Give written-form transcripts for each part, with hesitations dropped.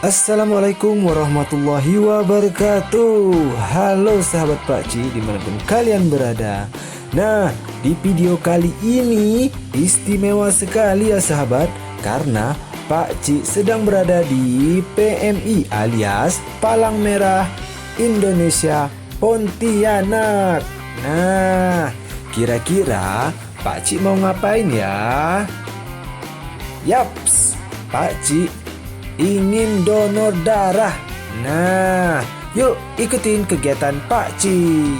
Assalamualaikum warahmatullahi wabarakatuh. Halo sahabat Pakcik dimanapun kalian berada. Nah, di video kali ini istimewa sekali ya sahabat, karena Pakcik sedang berada di PMI alias Palang Merah Indonesia Pontianak. Nah, kira-kira Pakcik mau ngapain ya? Yaps, Pakcik ingin donor darah. Nah, yuk ikutin kegiatan Pakcik.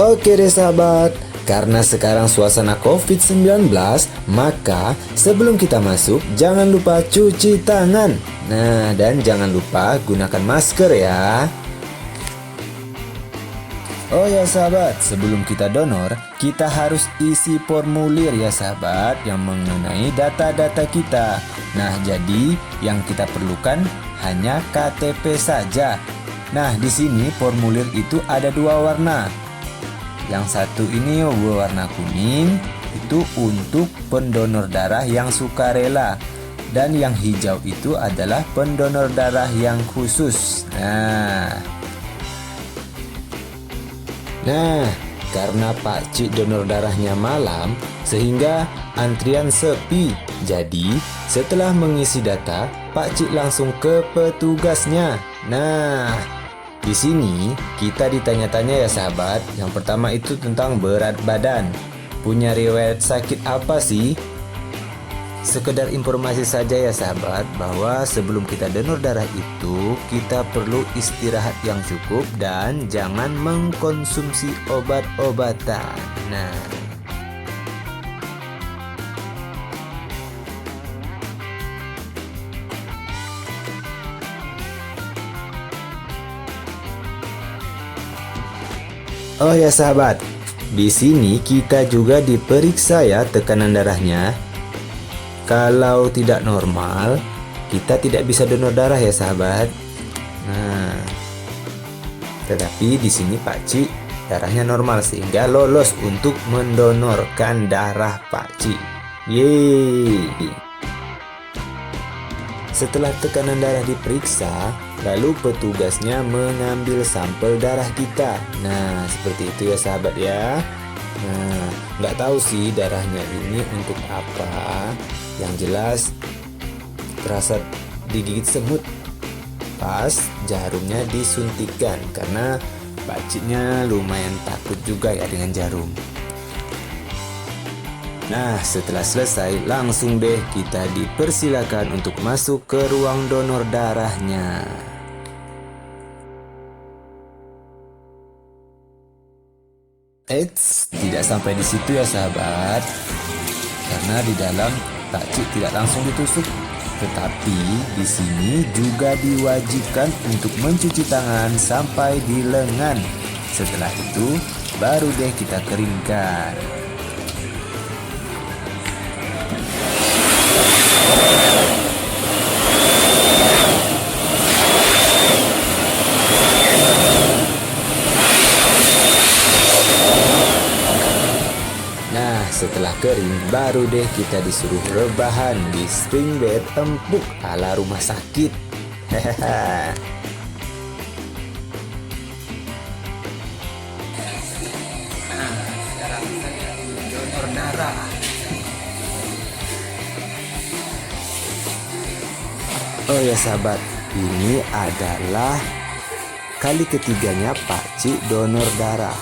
Oke deh sahabat, karena sekarang suasana COVID-19, maka sebelum kita masuk jangan lupa cuci tangan. Nah, dan jangan lupa gunakan masker ya. Oh ya sahabat, sebelum kita donor, kita harus isi formulir ya sahabat yang mengenai data-data kita. Nah, jadi yang kita perlukan hanya KTP saja. Nah, di sini formulir itu ada dua warna. Yang satu ini berwarna kuning, itu untuk pendonor darah yang sukarela. Dan yang hijau itu adalah pendonor darah yang khusus. Nah, karena Pakcik donor darahnya malam, sehingga antrian sepi. Jadi, setelah mengisi data, Pakcik langsung ke petugasnya. Nah, di sini kita ditanya-tanya ya sahabat. Yang pertama itu tentang berat badan. Punya riwayat sakit apa sih? Sekedar informasi saja ya sahabat, bahwa sebelum kita donor darah itu kita perlu istirahat yang cukup dan jangan mengkonsumsi obat-obatan. Nah, oh ya sahabat, di sini kita juga diperiksa ya tekanan darahnya. Kalau tidak normal, kita tidak bisa donor darah ya sahabat. Nah, tetapi di sini Pakcik darahnya normal sehingga lolos untuk mendonorkan darah Pakcik. Yeay. Setelah tekanan darah diperiksa, lalu petugasnya mengambil sampel darah kita. Nah, seperti itu ya sahabat ya. Nah, nggak tahu sih darahnya ini untuk apa. Yang jelas terasa digigit semut pas jarumnya disuntikan, karena Pakciknya lumayan takut juga ya dengan jarum. Nah, setelah selesai langsung deh kita dipersilakan untuk masuk ke ruang donor darahnya. Eits, tidak sampai di situ ya sahabat. Karena di dalam Pakcik tidak langsung ditusuk, tetapi di sini juga diwajibkan untuk mencuci tangan sampai di lengan. Setelah itu baru deh kita keringkan. Setelah kering, baru deh kita disuruh rebahan di spring bed empuk ala rumah sakit. Hehehe. Nah, sekarang saya donor darah. Oh ya sahabat, ini adalah kali ketiganya Pakcik donor darah.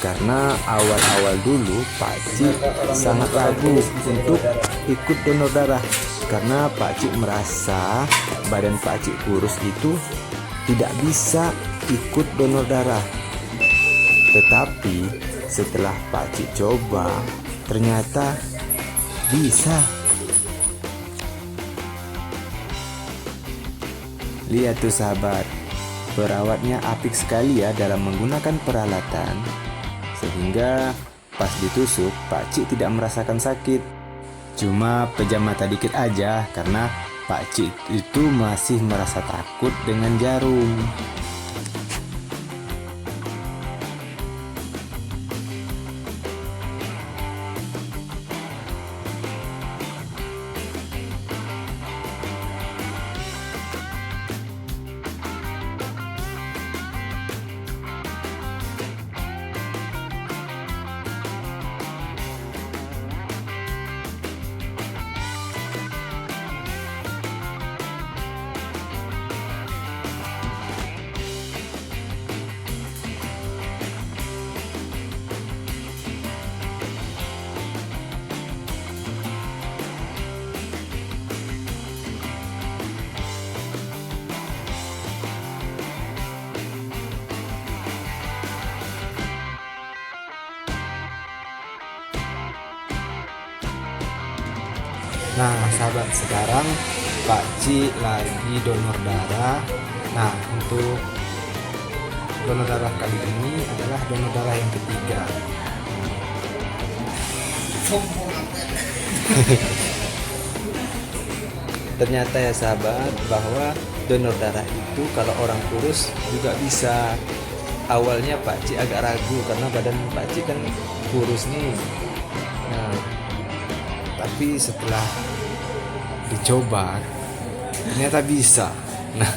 Karena awal-awal dulu Pakcik sangat ragu untuk ikut donor darah, karena Pakcik merasa badan Pakcik kurus itu tidak bisa ikut donor darah. Tetapi setelah Pakcik coba, ternyata bisa. Lihat tuh sahabat, perawatnya apik sekali ya dalam menggunakan peralatan, sehingga pas ditusuk Pakcik tidak merasakan sakit. Cuma pejam mata dikit aja karena Pakcik itu masih merasa takut dengan jarum. Nah sahabat, sekarang Pak Ci lagi donor darah. Nah untuk donor darah kali ini adalah donor darah yang ketiga. Ternyata ya sahabat, bahwa donor darah itu kalau orang kurus juga bisa. Awalnya Pak Ci agak ragu karena badan Pak Ci kan kurus nih. Nah, tapi setelah dicoba ternyata bisa. Nah,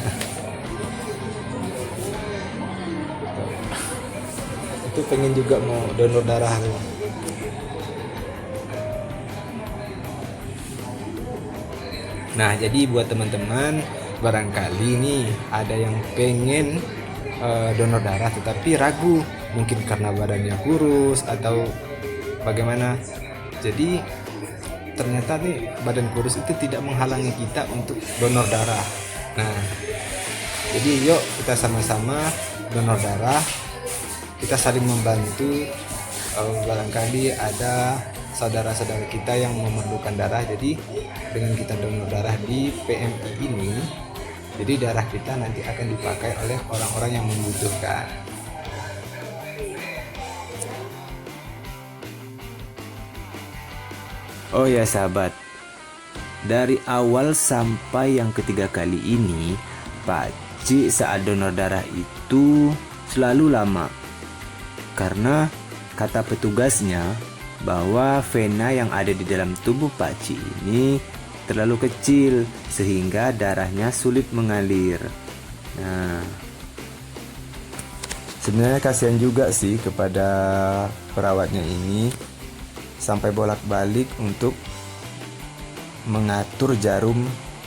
itu pengen juga mau donor darah. Nah, jadi buat teman-teman, barangkali nih ada yang pengen donor darah tetapi ragu, mungkin karena badannya kurus atau bagaimana. Jadi ternyata nih badan kurus itu tidak menghalangi kita untuk donor darah. Nah, jadi yuk kita sama-sama donor darah, kita saling membantu. Barangkali ada saudara-saudara kita yang memerlukan darah. Jadi dengan kita donor darah di PMI ini, jadi darah kita nanti akan dipakai oleh orang-orang yang membutuhkan. Oh ya sahabat, dari awal sampai yang ketiga kali ini, Pak Ci saat donor darah itu selalu lama. Karena kata petugasnya bahwa vena yang ada di dalam tubuh Pak Ci ini terlalu kecil sehingga darahnya sulit mengalir. Nah, sebenarnya kasihan juga sih kepada perawatnya ini, sampai bolak-balik untuk mengatur jarum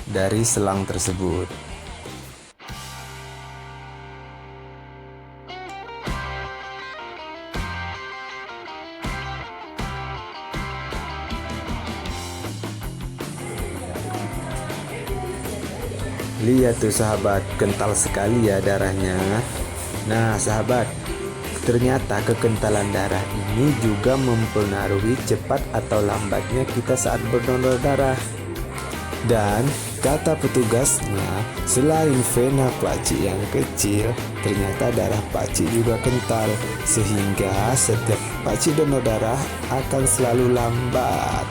dari selang tersebut. Lihat tuh sahabat, kental sekali ya darahnya. Nah sahabat, ternyata kekentalan darah ini juga mempengaruhi cepat atau lambatnya kita saat berdonor darah. Dan kata petugasnya, selain vena Pak Ci yang kecil, ternyata darah Pak Ci juga kental, sehingga setiap Pak Ci donor darah akan selalu lambat.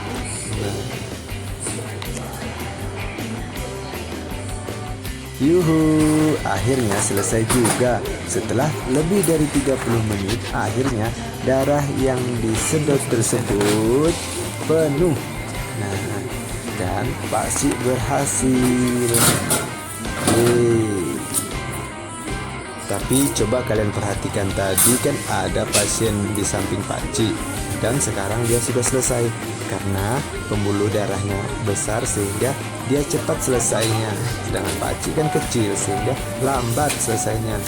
Yuhu, akhirnya selesai juga. Setelah lebih dari 30 menit, akhirnya darah yang disedot tersebut penuh. Nah, dan Pak Ci berhasil. Tapi coba kalian perhatikan, tadi kan ada pasien di samping Pak Ci, dan sekarang dia sudah selesai karena pembuluh darahnya besar sehingga dia cepat selesainya, sedangkan Pak Ci kan kecil sehingga lambat selesainya.